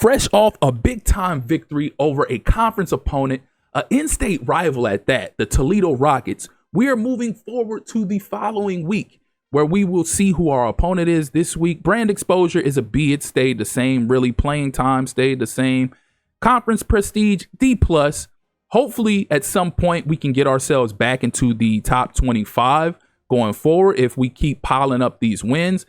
fresh off a big-time victory over a conference opponent, an in-state rival at that, the Toledo Rockets, we are moving forward to the following week, where we will see who our opponent is this week. Brand exposure is a B. It stayed the same. Really, playing time stayed the same. Conference prestige, D+. Hopefully, at some point, we can get ourselves back into the top 25 going forward if we keep piling up these wins.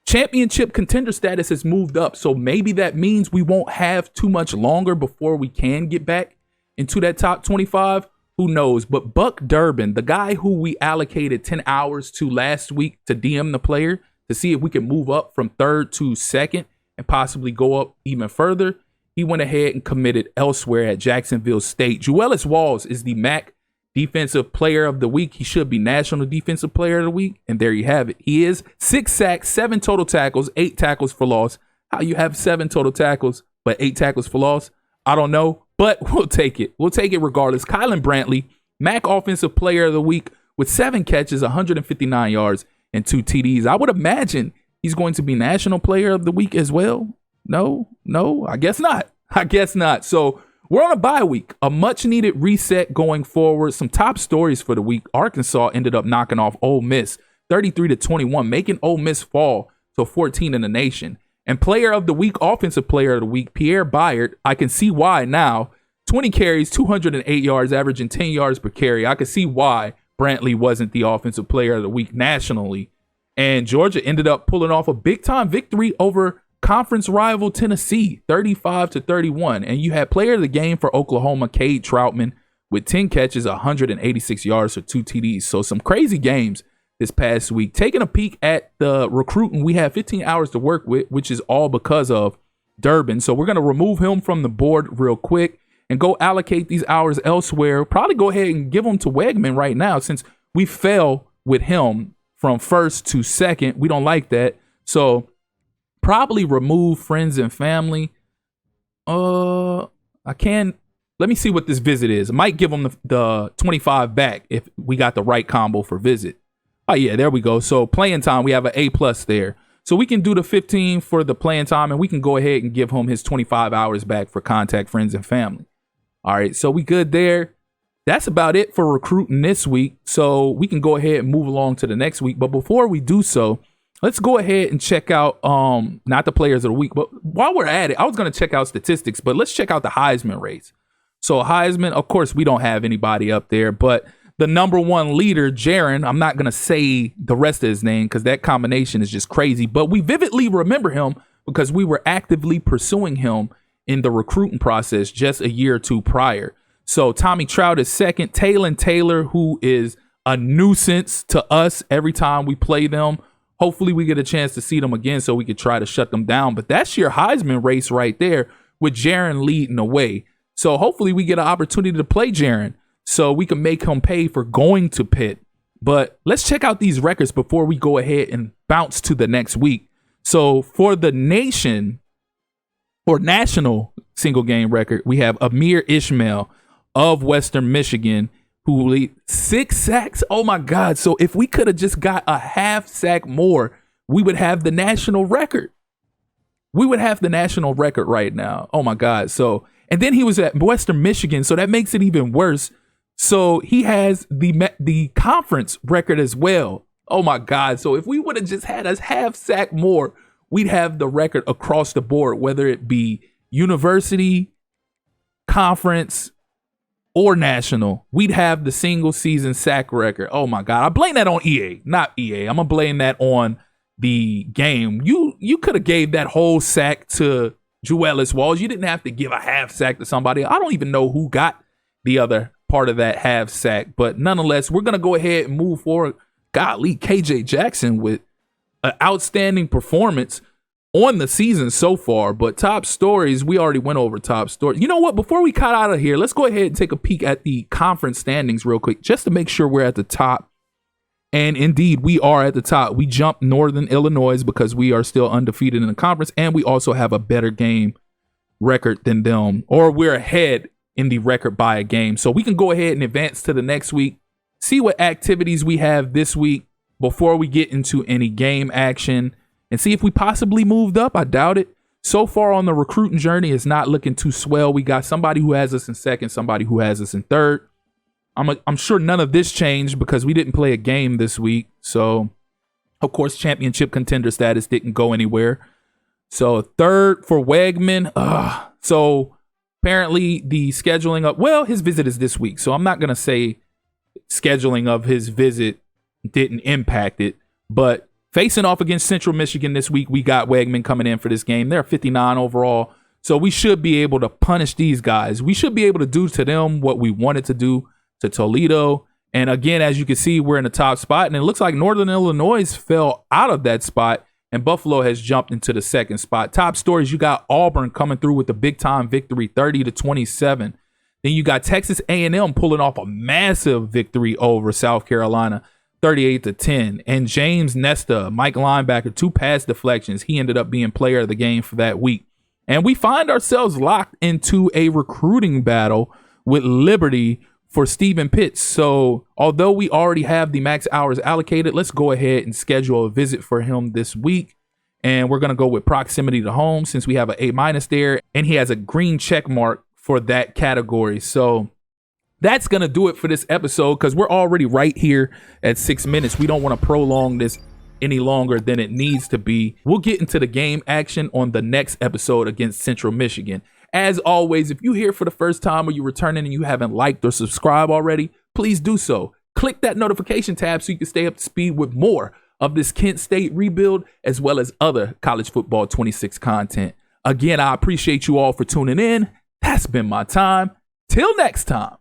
Championship contender status has moved up, so maybe that means we won't have too much longer before we can get back into that top 25. Who knows? But Buck Durbin, the guy who we allocated 10 hours to last week to DM the player to see if we can move up from third to second and possibly go up even further, he went ahead and committed elsewhere at Jacksonville State. Juelis Walls is the MAC Defensive Player of the Week. He should be National Defensive Player of the Week. And there you have it. He is 6 sacks, 7 total tackles, 8 tackles for loss. How you have 7 total tackles, but 8 tackles for loss? I don't know, but we'll take it. We'll take it regardless. Kylan Brantley, MAC Offensive Player of the Week with 7 catches, 159 yards, and 2 TDs. I would imagine he's going to be National Player of the Week as well. No, I guess not. So we're on a bye week, a much needed reset going forward. Some top stories for the week. Arkansas ended up knocking off Ole Miss 33-21, making Ole Miss fall to 14 in the nation. And player of the week, offensive player of the week, Pierre Byard. I can see why now. 20 carries, 208 yards, averaging 10 yards per carry. I can see why Brantley wasn't the offensive player of the week nationally. And Georgia ended up pulling off a big-time victory over conference rival Tennessee, 35-31. And you had player of the game for Oklahoma, Cade Troutman, with 10 catches, 186 yards for 2 TDs. So some crazy games this past week. Taking a peek at the recruiting, we have 15 hours to work with, which is all because of Durbin. So we're going to remove him from the board real quick and go allocate these hours elsewhere. Probably go ahead and give them to Wegman right now since we fell with him from first to second. We don't like that. So probably remove friends and family. Let me see what this visit is. I might give them the 25 back if we got the right combo for visit. Oh yeah, there we go. So playing time, we have an A+ there. So we can do the 15 for the playing time and we can go ahead and give him his 25 hours back for contact friends and family. All right, so we good there. That's about it for recruiting this week. So we can go ahead and move along to the next week. But before we do so, let's go ahead and check out, not the players of the week, but while we're at it, I was going to check out statistics, but let's check out the Heisman race. So Heisman, of course, we don't have anybody up there, but the number one leader, Jaron, I'm not going to say the rest of his name because that combination is just crazy, but we vividly remember him because we were actively pursuing him in the recruiting process just a year or two prior. So Tommy Trout is second. Taylon Taylor, who is a nuisance to us every time we play them. Hopefully we get a chance to see them again so we could try to shut them down. But that's your Heisman race right there with Jaron leading the way. So hopefully we get an opportunity to play Jaron so we can make him pay for going to Pitt. But let's check out these records before we go ahead and bounce to the next week. So for the nation or national single game record, we have Amir Ishmael of Western Michigan, who lead 6 sacks. Oh my God. So if we could have just got a half sack more, we would have the national record. We would have the national record right now. Oh my God. So, and then he was at Western Michigan. So that makes it even worse. So he has the conference record as well. Oh my God. So if we would have just had us half sack more, we'd have the record across the board, whether it be university, conference, or national. We'd have the single season sack record. Oh my God. I blame that on EA, not EA. I'm gonna blame that on the game. You could have gave that whole sack to Juelis Walls. You didn't have to give a half sack to somebody. I don't even know who got the other part of that half sack, but nonetheless, we're gonna go ahead and move forward. Golly, KJ Jackson with an outstanding performance on the season so far. But top stories, we already went over top stories. You know what? Before we cut out of here, let's go ahead and take a peek at the conference standings real quick, just to make sure we're at the top. And indeed, we are at the top. We jumped Northern Illinois because we are still undefeated in the conference, and we also have a better game record than them, or we're ahead in the record by a game. So we can go ahead and advance to the next week, see what activities we have this week before we get into any game action, and see if we possibly moved up. I doubt it. so far on the recruiting journey, it's not looking too swell. We got somebody who has us in second, somebody who has us in third. I'm sure none of this changed because we didn't play a game this week. So, of course, championship contender status didn't go anywhere. So, third for Wegman. So, apparently the scheduling of, well, his visit is this week. So, I'm not going to say scheduling of his visit didn't impact it. But facing off against Central Michigan this week, we got Wegman coming in for this game. They're 59 overall. So, we should be able to punish these guys. We should be able to do to them what we wanted to do to Toledo. And again, as you can see, we're in the top spot, and it looks like Northern Illinois fell out of that spot, and Buffalo has jumped into the second spot. Top stories, you got Auburn coming through with the big time victory, 30-27. Then you got Texas A&M pulling off a massive victory over South Carolina, 38-10. And James Nesta, Mike linebacker, 2 pass deflections. He ended up being player of the game for that week. And we find ourselves locked into a recruiting battle with Liberty for Stephen Pitts. So although we already have the max hours allocated, let's go ahead and schedule a visit for him this week. And we're going to go with proximity to home since we have an A- there, and he has a green check mark for that category. So that's going to do it for this episode because we're already right here at 6 minutes. We don't want to prolong this any longer than it needs to be. We'll get into the game action on the next episode against Central Michigan. As always, if you're here for the first time or you're returning and you haven't liked or subscribed already, please do so. Click that notification tab so you can stay up to speed with more of this Kent State rebuild as well as other College Football 26 content. Again, I appreciate you all for tuning in. That's been my time. Till next time.